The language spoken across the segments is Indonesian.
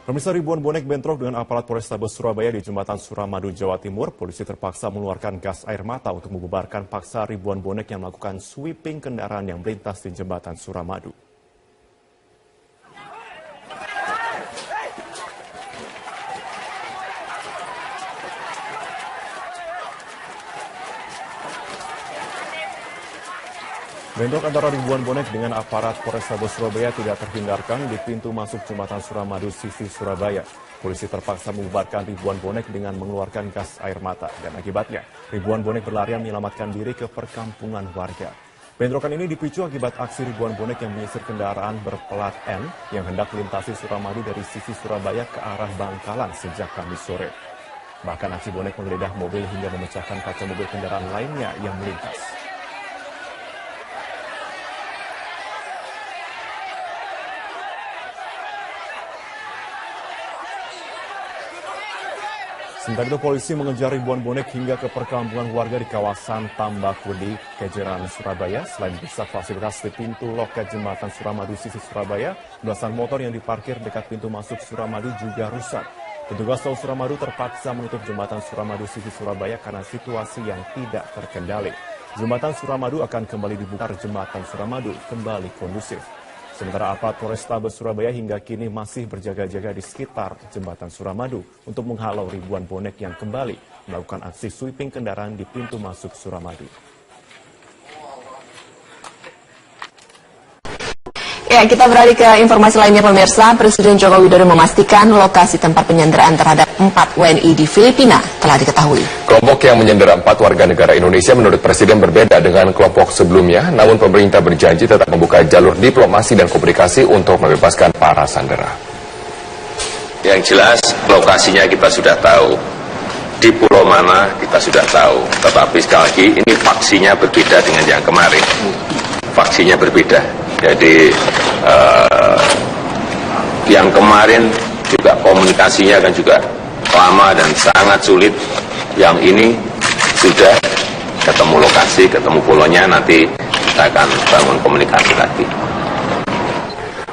Pemirsa, ribuan bonek bentrok dengan aparat Polrestabes Surabaya di Jembatan Suramadu, Jawa Timur. Polisi terpaksa mengeluarkan gas air mata untuk membubarkan paksa ribuan bonek yang melakukan sweeping kendaraan yang melintas di Jembatan Suramadu. Bentrok antara ribuan bonek dengan aparat Polrestabes Surabaya tidak terhindarkan di pintu masuk Jembatan Suramadu sisi Surabaya. Polisi terpaksa membubarkan ribuan bonek dengan mengeluarkan gas air mata dan akibatnya ribuan bonek berlarian menyelamatkan diri ke perkampungan warga. Bentrokan ini dipicu akibat aksi ribuan bonek yang menyisir kendaraan berplat N yang hendak melintasi Suramadu dari sisi Surabaya ke arah Bangkalan sejak Kamis sore. Bahkan aksi bonek menggeledah mobil hingga memecahkan kaca mobil kendaraan lainnya yang melintas. Sementara itu polisi mengejar ribuan bonek hingga ke perkampungan warga di kawasan Tambakudi, Kejeran, Surabaya. Selain rusak fasilitas di pintu loket Jembatan Suramadu sisi Surabaya, belasan motor yang diparkir dekat pintu masuk Suramadu juga rusak. Petugas tol Suramadu terpaksa menutup Jembatan Suramadu sisi Surabaya karena situasi yang tidak terkendali. Jembatan Suramadu akan kembali dibuka, Jembatan Suramadu kembali kondusif. Sementara aparat Polrestabes Surabaya hingga kini masih berjaga-jaga di sekitar Jembatan Suramadu untuk menghalau ribuan bonek yang kembali melakukan aksi sweeping kendaraan di pintu masuk Suramadu. Ya, kita beralih ke informasi lainnya pemirsa. Presiden Joko Widodo memastikan lokasi tempat penyanderaan terhadap 4 WNI di Filipina telah diketahui. Kelompok yang menyandera 4 warga negara Indonesia menurut Presiden berbeda dengan kelompok sebelumnya, namun pemerintah berjanji tetap membuka jalur diplomasi dan komunikasi untuk membebaskan para sandera. Yang jelas lokasinya kita sudah tahu, di pulau mana kita sudah tahu, tetapi sekali lagi ini faksinya berbeda dengan yang kemarin. Faksinya berbeda. Jadi yang kemarin juga komunikasinya kan juga lama dan sangat sulit. Yang ini sudah ketemu lokasi, ketemu pulaunya, nanti kita akan bangun komunikasi lagi.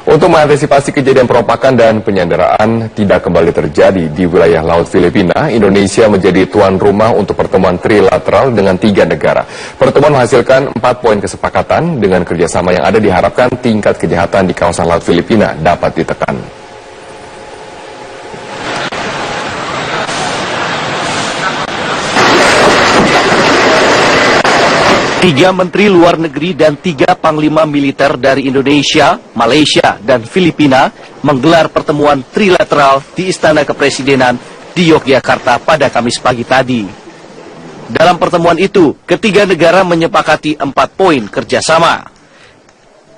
Untuk mengantisipasi kejadian perompakan dan penyanderaan tidak kembali terjadi di wilayah Laut Filipina, Indonesia menjadi tuan rumah untuk pertemuan trilateral dengan 3 negara. Pertemuan menghasilkan 4 poin kesepakatan. Dengan kerjasama yang ada diharapkan tingkat kejahatan di kawasan Laut Filipina dapat ditekan. Tiga Menteri Luar Negeri dan 3 Panglima Militer dari Indonesia, Malaysia, dan Filipina menggelar pertemuan trilateral di Istana Kepresidenan di Yogyakarta pada Kamis pagi tadi. Dalam pertemuan itu, ketiga negara menyepakati 4 poin kerjasama.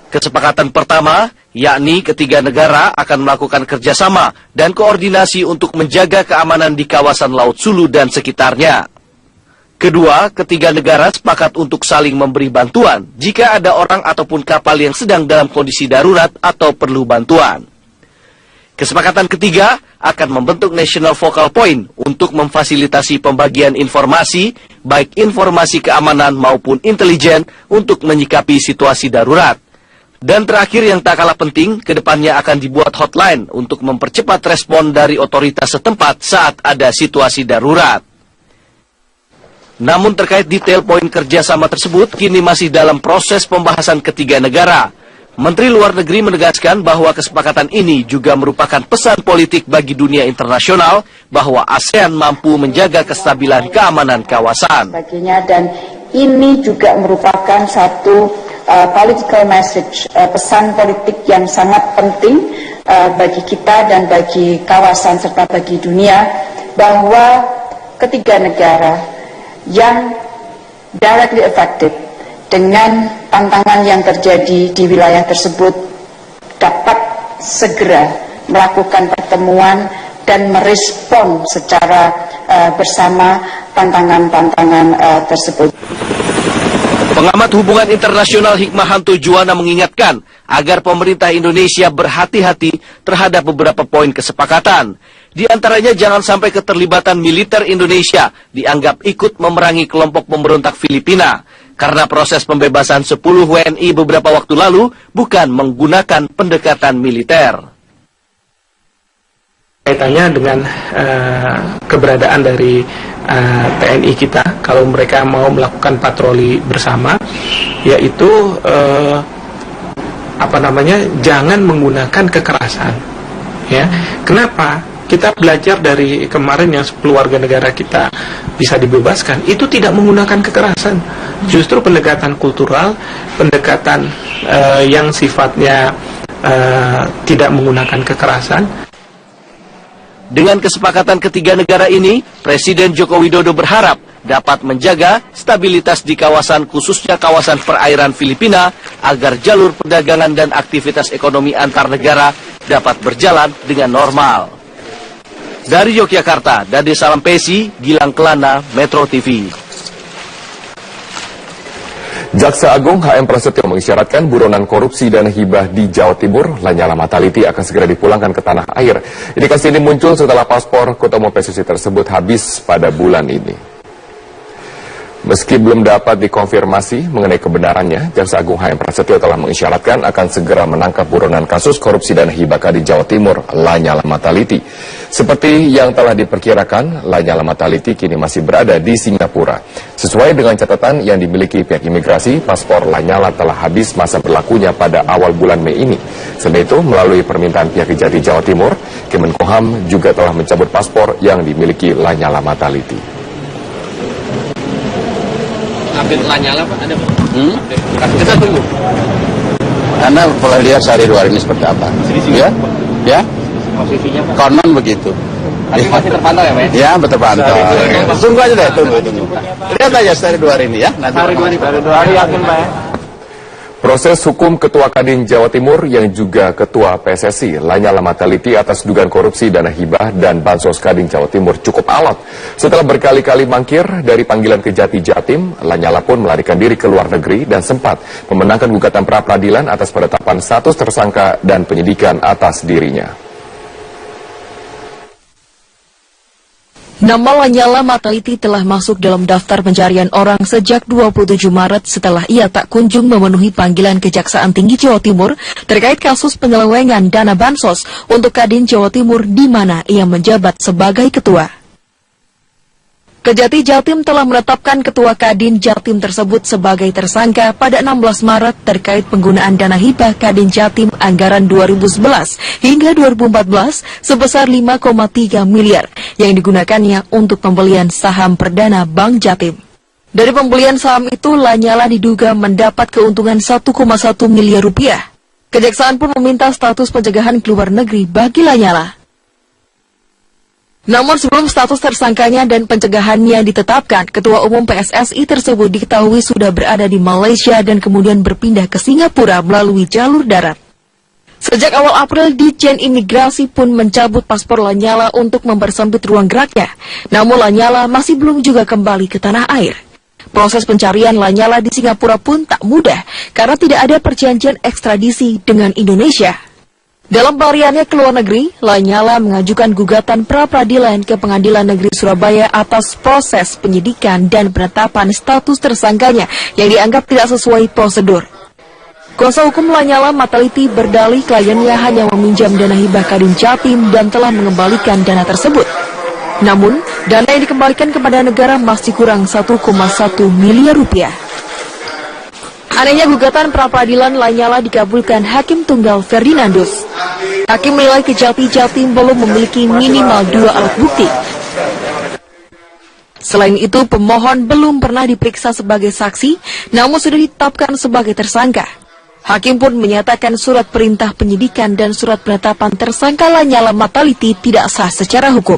Kesepakatan pertama, yakni ketiga negara akan melakukan kerjasama dan koordinasi untuk menjaga keamanan di kawasan Laut Sulu dan sekitarnya. Kedua, ketiga negara sepakat untuk saling memberi bantuan jika ada orang ataupun kapal yang sedang dalam kondisi darurat atau perlu bantuan. Kesepakatan ketiga akan membentuk National Focal Point untuk memfasilitasi pembagian informasi, baik informasi keamanan maupun intelijen untuk menyikapi situasi darurat. Dan terakhir yang tak kalah penting, kedepannya akan dibuat hotline untuk mempercepat respon dari otoritas setempat saat ada situasi darurat. Namun terkait detail poin kerjasama tersebut kini masih dalam proses pembahasan ketiga negara. Menteri Luar Negeri menegaskan bahwa kesepakatan ini juga merupakan pesan politik bagi dunia internasional bahwa ASEAN mampu menjaga kestabilan keamanan kawasan. Dan ini juga merupakan satu political message, pesan politik yang sangat penting bagi kita dan bagi kawasan serta bagi dunia bahwa ketiga negara yang directly affected dengan tantangan yang terjadi di wilayah tersebut dapat segera melakukan pertemuan dan merespon secara bersama tantangan-tantangan tersebut. Pengamat hubungan internasional Hikmahanto Juwana mengingatkan agar pemerintah Indonesia berhati-hati terhadap beberapa poin kesepakatan. Di antaranya jangan sampai keterlibatan militer Indonesia dianggap ikut memerangi kelompok pemberontak Filipina. Karena proses pembebasan 10 WNI beberapa waktu lalu bukan menggunakan pendekatan militer. kaitannya dengan keberadaan dari TNI kita kalau mereka mau melakukan patroli bersama, yaitu jangan menggunakan kekerasan. Ya, kenapa? Kita belajar dari kemarin yang 10 warga negara kita bisa dibebaskan, itu tidak menggunakan kekerasan. Justru pendekatan kultural, pendekatan yang sifatnya tidak menggunakan kekerasan. Dengan kesepakatan ketiga negara ini, Presiden Joko Widodo berharap dapat menjaga stabilitas di kawasan, khususnya kawasan perairan Filipina, agar jalur perdagangan dan aktivitas ekonomi antar negara dapat berjalan dengan normal. Dari Yogyakarta, Dade Salampesi, Gilang Kelana, Metro TV. Jaksa Agung HM Prasetyo mengisyaratkan buronan korupsi dan hibah di Jawa Timur, Lanyala Mataliti, akan segera dipulangkan ke tanah air. Indikasi ini muncul setelah paspor Ketua Umum PSSI tersebut habis pada bulan ini. Meski belum dapat dikonfirmasi mengenai kebenarannya, Jaksa Agung HM Prasetyo telah mengisyaratkan akan segera menangkap buronan kasus korupsi dan hibah di Jawa Timur, Lanyala Mataliti. Seperti yang telah diperkirakan, Lanyala Mataliti kini masih berada di Singapura. Sesuai dengan catatan yang dimiliki pihak imigrasi, paspor Lanyala telah habis masa berlakunya pada awal bulan Mei ini. Selain itu, melalui permintaan pihak Kejati Jawa Timur, Kemenkumham juga telah mencabut paspor yang dimiliki Lanyala Mataliti. Update Lanyala Pak, ada Pak? Kita tunggu. Anda boleh lihat sehari dua hari ini seperti apa. Ya? Ya? Posisinya Pak? Konon begitu. Tapi masih terpantau ya Pak? Ya, terpantau. Tunggu aja deh, tunggu. Lihat aja sehari dua hari ini ya. Sehari dua hari yakin Pak ya? Proses hukum Ketua Kadin Jawa Timur yang juga Ketua PSSI Lanyala Mataliti atas dugaan korupsi dana hibah dan bansos Kadin Jawa Timur cukup alot. Setelah berkali-kali mangkir dari panggilan Kejati Jatim, Lanyala pun melarikan diri ke luar negeri dan sempat memenangkan gugatan pra-peradilan atas penetapan status tersangka dan penyidikan atas dirinya. Nama Lanyala Mataliti telah masuk dalam daftar pencarian orang sejak 27 Maret setelah ia tak kunjung memenuhi panggilan Kejaksaan Tinggi Jawa Timur terkait kasus penyelewengan dana bansos untuk Kadin Jawa Timur di mana ia menjabat sebagai ketua. Kejati Jatim telah menetapkan Ketua Kadin Jatim tersebut sebagai tersangka pada 16 Maret terkait penggunaan dana hibah Kadin Jatim anggaran 2011 hingga 2014 sebesar 5,3 miliar yang digunakannya untuk pembelian saham perdana Bank Jatim. Dari pembelian saham itu, Lanyala diduga mendapat keuntungan 1,1 miliar rupiah. Kejaksaan pun meminta status pencegahan ke luar negeri bagi Lanyala. Namun sebelum status tersangkanya dan pencegahannya ditetapkan, Ketua Umum PSSI tersebut diketahui sudah berada di Malaysia dan kemudian berpindah ke Singapura melalui jalur darat. Sejak awal April, Ditjen Imigrasi pun mencabut paspor Lanyala untuk mempersempit ruang geraknya. Namun Lanyala masih belum juga kembali ke tanah air. Proses pencarian Lanyala di Singapura pun tak mudah karena tidak ada perjanjian ekstradisi dengan Indonesia. Dalam pelariannya ke luar negeri, Lanyala mengajukan gugatan pra-peradilan ke Pengadilan Negeri Surabaya atas proses penyidikan dan penetapan status tersangkanya yang dianggap tidak sesuai prosedur. Kuasa hukum Lanyala Mataliti berdalih kliennya hanya meminjam dana hibah Kadin Jatim dan telah mengembalikan dana tersebut. Namun, dana yang dikembalikan kepada negara masih kurang 1,1 miliar rupiah. Anehnya gugatan pra-peradilan Lanyala dikabulkan Hakim Tunggal Ferdinandus. Hakim menilai Kejati Jatim belum memiliki minimal 2 alat bukti. Selain itu, pemohon belum pernah diperiksa sebagai saksi, namun sudah ditetapkan sebagai tersangka. Hakim pun menyatakan surat perintah penyidikan dan surat penetapan tersangka Lanyala Mataliti tidak sah secara hukum.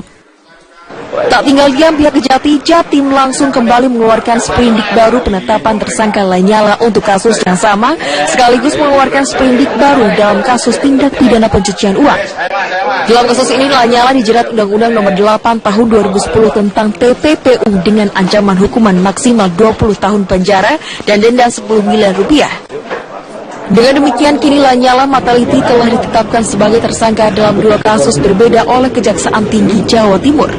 Tak tinggal diam, pihak Kejati Jatim langsung kembali mengeluarkan sprindik baru penetapan tersangka Lanyala untuk kasus yang sama, sekaligus mengeluarkan sprindik baru dalam kasus tindak pidana pencucian uang. Dalam kasus ini, Lanyala dijerat Undang-Undang Nomor 8 Tahun 2010 tentang TPPU dengan ancaman hukuman maksimal 20 tahun penjara dan denda 10 miliar rupiah. Dengan demikian, kini Lanyala Mataliti telah ditetapkan sebagai tersangka dalam 2 kasus berbeda oleh Kejaksaan Tinggi Jawa Timur.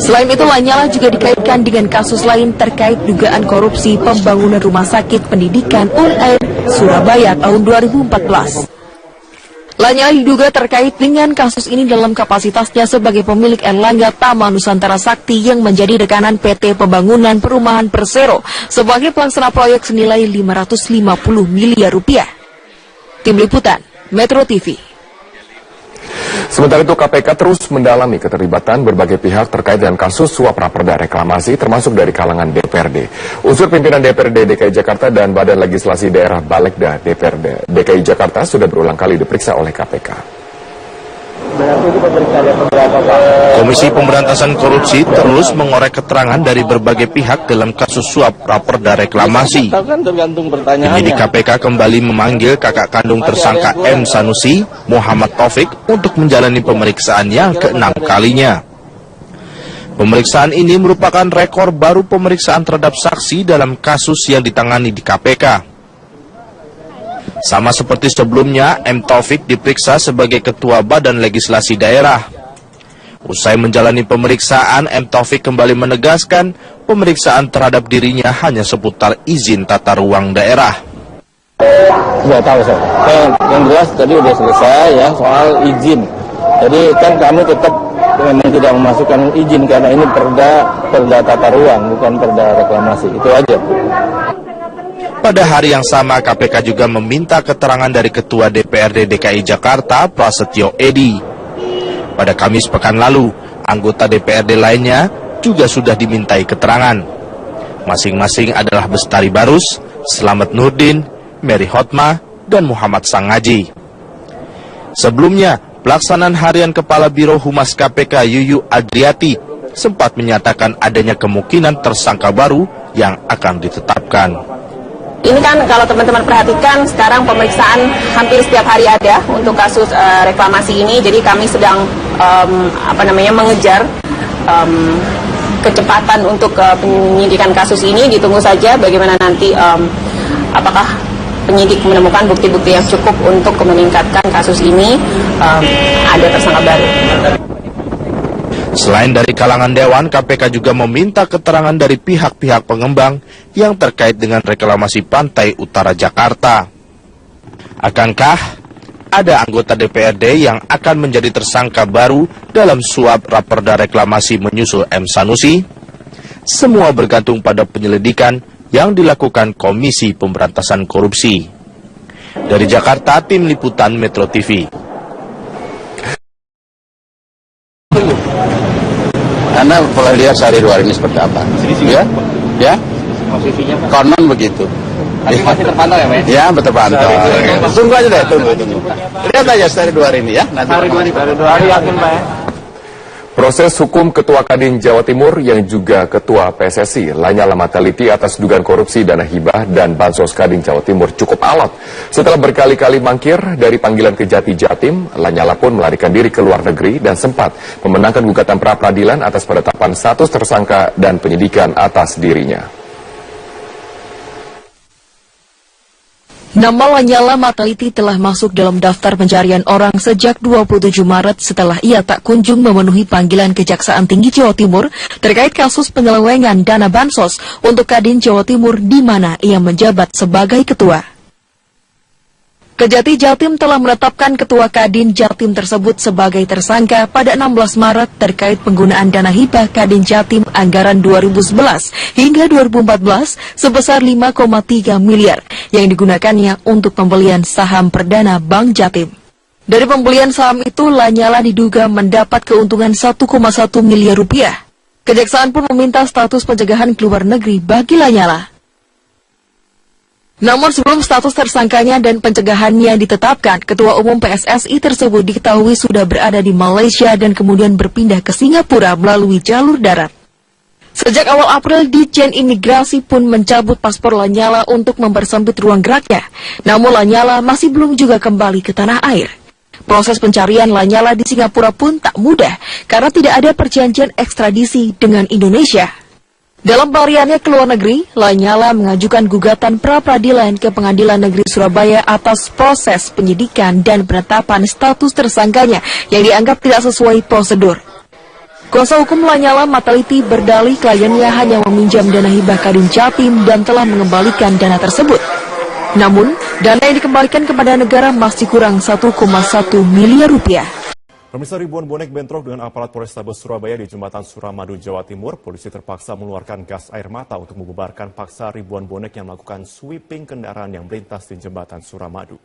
Selain itu, Lanyala juga dikaitkan dengan kasus lain terkait dugaan korupsi pembangunan Rumah Sakit Pendidikan UNAIR Surabaya tahun 2014. Lanyala diduga terkait dengan kasus ini dalam kapasitasnya sebagai pemilik Erlangga Taman Nusantara Sakti yang menjadi rekanan PT Pembangunan Perumahan Persero sebagai pelaksana proyek senilai 550 miliar rupiah. Tim Liputan, Metro TV. Sementara itu KPK terus mendalami keterlibatan berbagai pihak terkait dengan kasus suap raperda reklamasi termasuk dari kalangan DPRD. Unsur pimpinan DPRD DKI Jakarta dan Badan Legislasi Daerah Balegda DPRD DKI Jakarta sudah berulang kali diperiksa oleh KPK. Komisi Pemberantasan Korupsi terus mengorek keterangan dari berbagai pihak dalam kasus suap raperda reklamasi. Penyidik KPK kembali memanggil kakak kandung tersangka M. Sanusi, Muhammad Taufik, untuk menjalani pemeriksaan yang ke-6 kalinya. Pemeriksaan ini merupakan rekor baru pemeriksaan terhadap saksi dalam kasus yang ditangani di KPK. Sama seperti sebelumnya, M. Taufik diperiksa sebagai Ketua Badan Legislasi Daerah. Usai menjalani pemeriksaan, M. Taufik kembali menegaskan pemeriksaan terhadap dirinya hanya seputar izin tata ruang daerah. Sudah tahu saya. Yang jelas tadi udah selesai ya soal izin. Jadi kan kami tetap memang tidak memasukkan izin karena ini perda tata ruang bukan perda reklamasi. Itu aja. Pada hari yang sama, KPK juga meminta keterangan dari Ketua DPRD DKI Jakarta, Prasetyo Edy. Pada Kamis pekan lalu, anggota DPRD lainnya juga sudah dimintai keterangan. Masing-masing adalah Bestari Barus, Slamet Nurdin, Mary Hotma, dan Muhammad Sangaji. Sebelumnya, pelaksanaan harian Kepala Biro Humas KPK Yuyu Adriati sempat menyatakan adanya kemungkinan tersangka baru yang akan ditetapkan. Ini kan kalau teman-teman perhatikan sekarang pemeriksaan hampir setiap hari ada untuk kasus reklamasi ini. Jadi kami sedang mengejar kecepatan untuk penyidikan kasus ini. Ditunggu saja bagaimana nanti apakah penyidik menemukan bukti-bukti yang cukup untuk meningkatkan kasus ini ada tersangka baru. Selain dari kalangan Dewan, KPK juga meminta keterangan dari pihak-pihak pengembang yang terkait dengan reklamasi Pantai Utara Jakarta. Akankah ada anggota DPRD yang akan menjadi tersangka baru dalam suap raperda reklamasi menyusul M. Sanusi? Semua bergantung pada penyelidikan yang dilakukan Komisi Pemberantasan Korupsi. Dari Jakarta, Tim Liputan Metro TV. Anda boleh lihat sehari dua hari ini seperti apa. Ya? Konon begitu. Tapi masih terpantau ya, Pak? Ya, terpantau. Tunggu aja deh, tunggu. Lihat aja sehari dua hari ini ya. Sehari dua hari yakin, Pak ya? Proses hukum Ketua Kadin Jawa Timur yang juga Ketua PSSI Lanyala Mataliti atas dugaan korupsi dana hibah dan bansos Kadin Jawa Timur cukup alot. Setelah berkali-kali mangkir dari panggilan Kejati Jatim, Lanyala pun melarikan diri ke luar negeri dan sempat memenangkan gugatan pra-peradilan atas penetapan status tersangka dan penyidikan atas dirinya. Nama Lanyala Mataliti telah masuk dalam daftar pencarian orang sejak 27 Maret setelah ia tak kunjung memenuhi panggilan Kejaksaan Tinggi Jawa Timur terkait kasus penyelewengan dana bansos untuk Kadin Jawa Timur di mana ia menjabat sebagai ketua. Kejati Jatim telah menetapkan Ketua Kadin Jatim tersebut sebagai tersangka pada 16 Maret terkait penggunaan dana hibah Kadin Jatim anggaran 2011 hingga 2014 sebesar 5,3 miliar yang digunakannya untuk pembelian saham perdana Bank Jatim. Dari pembelian saham itu, Lanyala diduga mendapat keuntungan 1,1 miliar rupiah. Kejaksaan pun meminta status pencegahan keluar negeri bagi Lanyala. Namun sebelum status tersangkanya dan pencegahannya ditetapkan, Ketua Umum PSSI tersebut diketahui sudah berada di Malaysia dan kemudian berpindah ke Singapura melalui jalur darat. Sejak awal April, Ditjen Imigrasi pun mencabut paspor Lanyala untuk mempersempit ruang geraknya. Namun Lanyala masih belum juga kembali ke tanah air. Proses pencarian Lanyala di Singapura pun tak mudah karena tidak ada perjanjian ekstradisi dengan Indonesia. Dalam pelariannya ke luar negeri, Lanyala mengajukan gugatan pra-peradilan ke Pengadilan Negeri Surabaya atas proses penyidikan dan penetapan status tersangkanya yang dianggap tidak sesuai prosedur. Kuasa hukum Lanyala Mataliti berdalih kliennya hanya meminjam dana hibah Kadin Jatim dan telah mengembalikan dana tersebut. Namun, dana yang dikembalikan kepada negara masih kurang 1,1 miliar rupiah. Pemirsa, ribuan bonek bentrok dengan aparat Polrestabes Surabaya di Jembatan Suramadu, Jawa Timur. Polisi terpaksa mengeluarkan gas air mata untuk membubarkan paksa ribuan bonek yang melakukan sweeping kendaraan yang melintas di Jembatan Suramadu.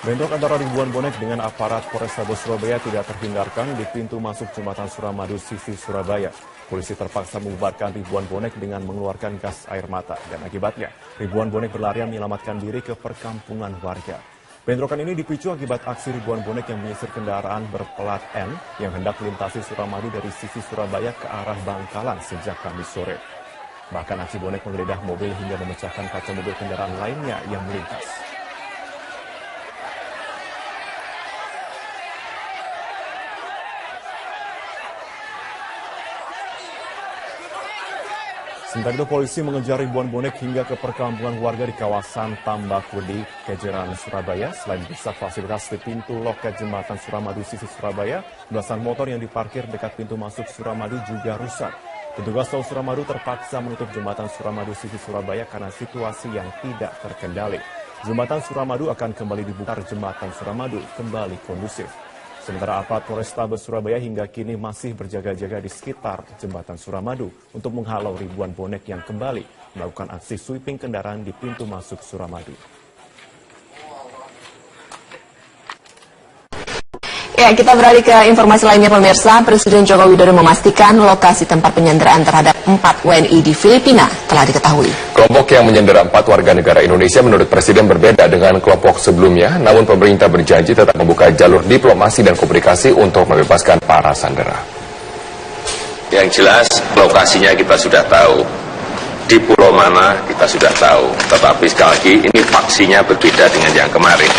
Bentrok antara ribuan bonek dengan aparat Polrestabes Surabaya tidak terhindarkan di pintu masuk Jembatan Suramadu sisi Surabaya. Polisi terpaksa membubarkan ribuan bonek dengan mengeluarkan gas air mata dan akibatnya ribuan bonek berlarian menyelamatkan diri ke perkampungan warga. Bentrokan ini dipicu akibat aksi ribuan bonek yang menyisir kendaraan berplat N yang hendak melintasi Suramadu dari sisi Surabaya ke arah Bangkalan sejak Kamis sore. Bahkan aksi bonek menggeledah mobil hingga memecahkan kaca mobil kendaraan lainnya yang melintas. Sementara itu polisi mengejar ribuan bonek hingga ke perkampungan warga di kawasan Tambakwedi, Kejeran, Surabaya. Selain merusak fasilitas di pintu loket Jembatan Suramadu sisi Surabaya, belasan motor yang diparkir dekat pintu masuk Suramadu juga rusak. Petugas tol Suramadu terpaksa menutup Jembatan Suramadu sisi Surabaya karena situasi yang tidak terkendali. Jembatan Suramadu akan kembali dibuka, Jembatan Suramadu kembali kondusif. Sementara aparat Polrestabes Surabaya hingga kini masih berjaga-jaga di sekitar Jembatan Suramadu untuk menghalau ribuan bonek yang kembali melakukan aksi sweeping kendaraan di pintu masuk Suramadu. Ya, kita beralih ke informasi lainnya pemirsa. Presiden Joko Widodo memastikan lokasi tempat penyanderaan terhadap 4 WNI di Filipina telah diketahui. Kelompok yang menyandera 4 warga negara Indonesia menurut Presiden berbeda dengan kelompok sebelumnya, namun pemerintah berjanji tetap membuka jalur diplomasi dan komunikasi untuk membebaskan para sandera. Yang jelas lokasinya kita sudah tahu, di pulau mana kita sudah tahu, tetapi sekali lagi ini faksinya berbeda dengan yang kemarin.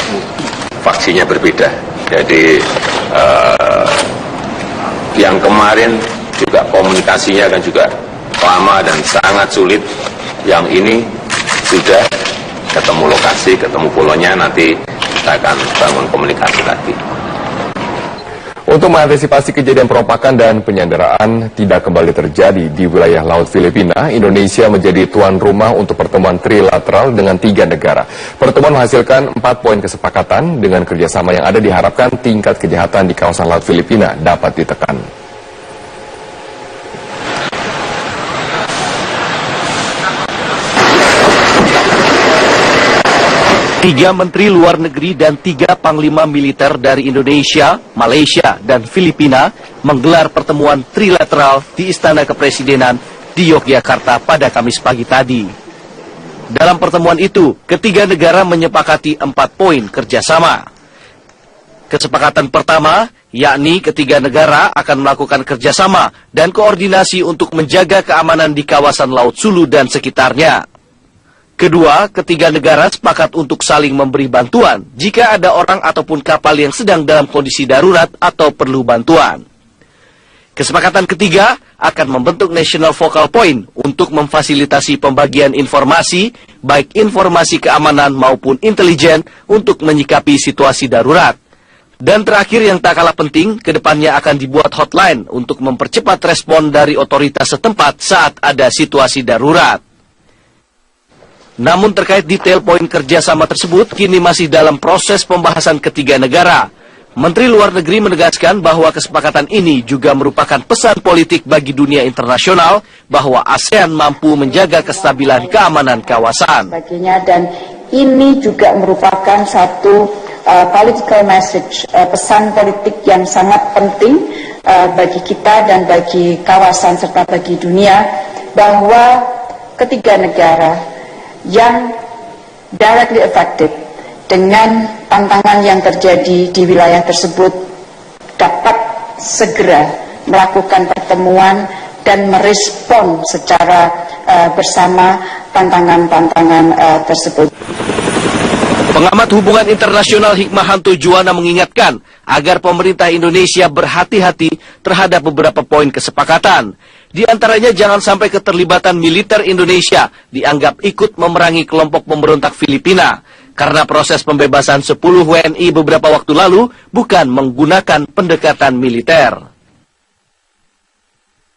Faksinya berbeda. Jadi yang kemarin juga komunikasinya kan juga lama dan sangat sulit. Yang ini sudah ketemu lokasi, ketemu pulaunya, nanti kita akan bangun komunikasi lagi. Untuk mengantisipasi kejadian perompakan dan penyanderaan tidak kembali terjadi di wilayah Laut Filipina, Indonesia menjadi tuan rumah untuk pertemuan trilateral dengan 3 negara. Pertemuan menghasilkan 4 poin kesepakatan. Dengan kerjasama yang ada diharapkan tingkat kejahatan di kawasan Laut Filipina dapat ditekan. Tiga Menteri Luar Negeri dan 3 Panglima Militer dari Indonesia, Malaysia, dan Filipina menggelar pertemuan trilateral di Istana Kepresidenan di Yogyakarta pada Kamis pagi tadi. Dalam pertemuan itu, ketiga negara menyepakati 4 poin kerjasama. Kesepakatan pertama, yakni ketiga negara akan melakukan kerjasama dan koordinasi untuk menjaga keamanan di kawasan Laut Sulu dan sekitarnya. Kedua, ketiga negara sepakat untuk saling memberi bantuan jika ada orang ataupun kapal yang sedang dalam kondisi darurat atau perlu bantuan. Kesepakatan ketiga akan membentuk National Focal Point untuk memfasilitasi pembagian informasi, baik informasi keamanan maupun intelijen untuk menyikapi situasi darurat. Dan terakhir yang tak kalah penting, kedepannya akan dibuat hotline untuk mempercepat respon dari otoritas setempat saat ada situasi darurat. Namun terkait detail poin kerjasama tersebut kini masih dalam proses pembahasan ketiga negara. Menteri Luar Negeri menegaskan bahwa kesepakatan ini juga merupakan pesan politik bagi dunia internasional bahwa ASEAN mampu menjaga kestabilan keamanan kawasan. Dan ini juga merupakan satu political message, pesan politik yang sangat penting bagi kita dan bagi kawasan serta bagi dunia bahwa ketiga negara yang directly affected dengan tantangan yang terjadi di wilayah tersebut dapat segera melakukan pertemuan dan merespon secara bersama tantangan-tantangan tersebut. Pengamat hubungan internasional Hikmahanto Juwana mengingatkan agar pemerintah Indonesia berhati-hati terhadap beberapa poin kesepakatan. Di antaranya jangan sampai keterlibatan militer Indonesia dianggap ikut memerangi kelompok pemberontak Filipina. karena proses pembebasan 10 WNI beberapa waktu lalu bukan menggunakan pendekatan militer.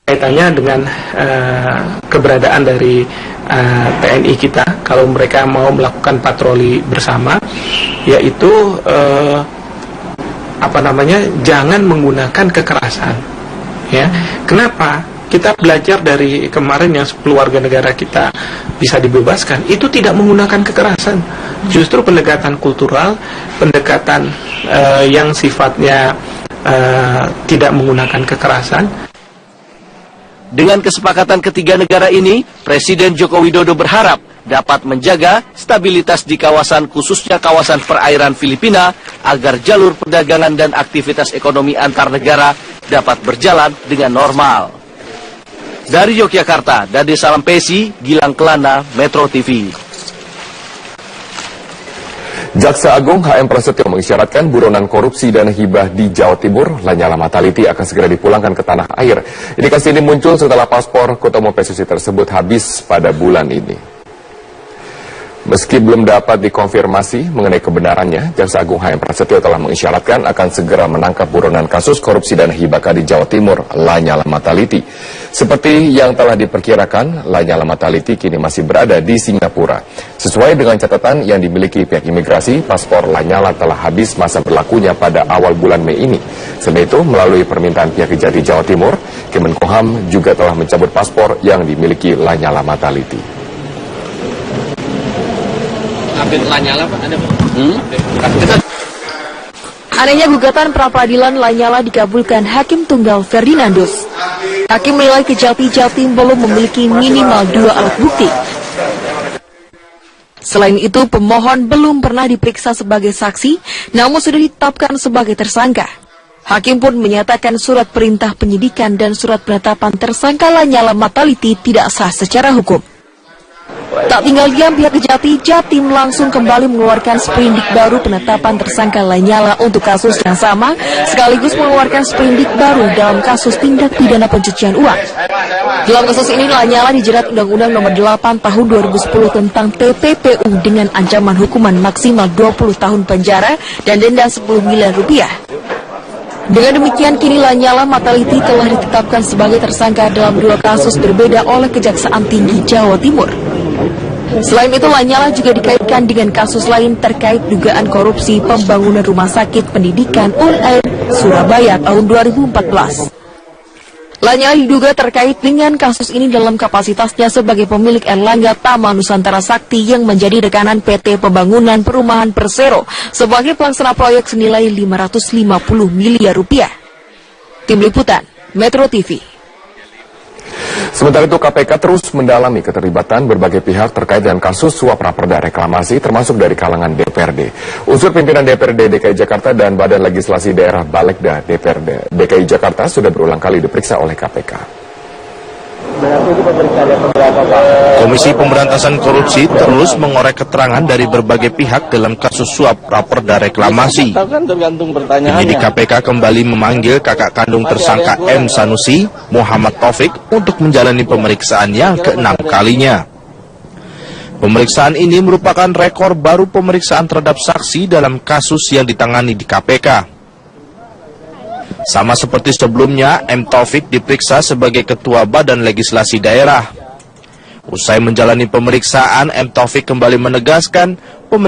Kaitannya dengan keberadaan dari TNI kita, kalau mereka mau melakukan patroli bersama, yaitu jangan menggunakan kekerasan. Ya, kenapa? Kita belajar dari kemarin yang 10 warga negara kita bisa dibebaskan, itu tidak menggunakan kekerasan. Justru pendekatan kultural, pendekatan yang sifatnya tidak menggunakan kekerasan. Dengan kesepakatan ketiga negara ini, Presiden Joko Widodo berharap dapat menjaga stabilitas di kawasan, khususnya kawasan perairan Filipina, agar jalur perdagangan dan aktivitas ekonomi antar negara dapat berjalan dengan normal. Dari Yogyakarta, Dade Salampesi, Gilang Kelana, Metro TV. Jaksa Agung HM Prasetyo mengisyaratkan buronan korupsi dan hibah di Jawa Timur, Lanyala Mataliti, akan segera dipulangkan ke tanah air. Indikasi ini muncul setelah paspor Ketua PSSI tersebut habis pada bulan ini. Meski belum dapat dikonfirmasi mengenai kebenarannya, Jaksa Agung HM Prasetyo telah mengisyaratkan akan segera menangkap buronan kasus korupsi dan hibah di Jawa Timur, Lanyala Mataliti. Seperti yang telah diperkirakan, Lanyala Mataliti kini masih berada di Singapura. Sesuai dengan catatan yang dimiliki pihak imigrasi, paspor Lanyala telah habis masa berlakunya pada awal bulan Mei ini. Selain itu, melalui permintaan pihak Kejati Jawa Timur, Kemenkumham juga telah mencabut paspor yang dimiliki Lanyala Mataliti. Lanyala Pak, ada Anehnya gugatan pra-peradilan Lanyala dikabulkan Hakim Tunggal Ferdinandus. Hakim menilai Kejati Jatim belum memiliki minimal 2 alat bukti. Selain itu, pemohon belum pernah diperiksa sebagai saksi, namun sudah ditetapkan sebagai tersangka. Hakim pun menyatakan surat perintah penyidikan dan surat penetapan tersangka Lanyala Mataliti tidak sah secara hukum. Tak tinggal diam, pihak Kejati Jatim langsung kembali mengeluarkan sprindik baru penetapan tersangka Lanyala untuk kasus yang sama, sekaligus mengeluarkan sprindik baru dalam kasus tindak pidana pencucian uang. Dalam kasus ini, Lanyala dijerat Undang-Undang Nomor 8 Tahun 2010 tentang TPPU dengan ancaman hukuman maksimal 20 tahun penjara dan denda 10 miliar rupiah. Dengan demikian, kini Lanyala Mataliti telah ditetapkan sebagai tersangka dalam 2 kasus berbeda oleh Kejaksaan Tinggi Jawa Timur. Selain itu, Lanyala juga dikaitkan dengan kasus lain terkait dugaan korupsi pembangunan rumah sakit pendidikan UNAIR Surabaya tahun 2014. Lanyala diduga terkait dengan kasus ini dalam kapasitasnya sebagai pemilik Erlangga Taman Nusantara Sakti yang menjadi rekanan PT Pembangunan Perumahan Persero sebagai pelaksana proyek senilai 550 miliar rupiah. Tim Liputan, Metro TV. Sementara itu, KPK terus mendalami keterlibatan berbagai pihak terkait dengan kasus suap raperda reklamasi, termasuk dari kalangan DPRD. Unsur pimpinan DPRD DKI Jakarta dan Badan Legislasi Daerah Balekda DPRD DKI Jakarta sudah berulang kali diperiksa oleh KPK. Komisi Pemberantasan Korupsi terus mengorek keterangan dari berbagai pihak dalam kasus suap raperda reklamasi. Penyidik KPK kembali memanggil kakak kandung tersangka M. Sanusi, Muhammad Taufik, untuk menjalani pemeriksaan yang ke-6 kalinya. Pemeriksaan ini merupakan rekor baru pemeriksaan terhadap saksi dalam kasus yang ditangani di KPK. Sama seperti sebelumnya, M. Taufik diperiksa sebagai Ketua Badan Legislasi Daerah. Usai menjalani pemeriksaan, M. Taufik kembali menegaskan pemeriksaan